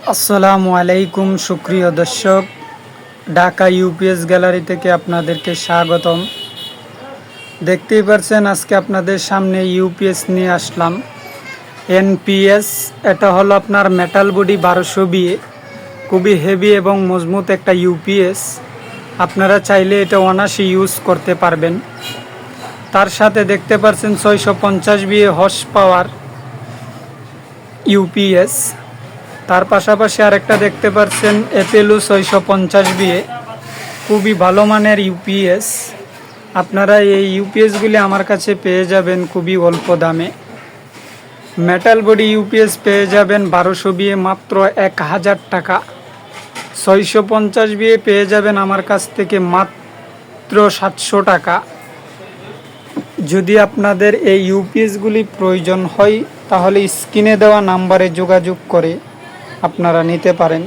আসসালামু আলাইকুম সুপ্রিয় দর্শক, ঢাকা ইউপিএস গ্যালারি থেকে আপনাদেরকে স্বাগতম। দেখতেই পারছেন আজকে আপনাদের সামনে ইউপিএস নিয়ে আসলাম। এনপিএস, এটা হলো আপনার মেটাল বডি 1200 বিএ, খুবই হেভি এবং মজবুত একটা ইউপিএস। আপনারা চাইলে এটা অনায়াসে ইউজ করতে পারবেন। তার সাথে দেখতে পাচ্ছেন 650 বিএ হর্স পাওয়ার ইউপিএস। তার পাশাপাশি আরেকটা দেখতে পাচ্ছেন অ্যাপেলো 650 বিএ, খুবই ভালো মানের ইউপিএস। আপনারা এই ইউপিএসগুলি আমার কাছে পেয়ে যাবেন খুবই অল্প দামে। মেটাল বডি ইউপিএস পেয়ে যাবেন 1200 বিএ মাত্র 1000 টাকা। 650 বিএ পেয়ে যাবেন আমার কাছ থেকে মাত্র 700 টাকা। যদি আপনাদের এই ইউপিএসগুলি প্রয়োজন হয় তাহলে স্ক্রিনে দেওয়া নাম্বারে যোগাযোগ করে আপনারা নিতে পারেন।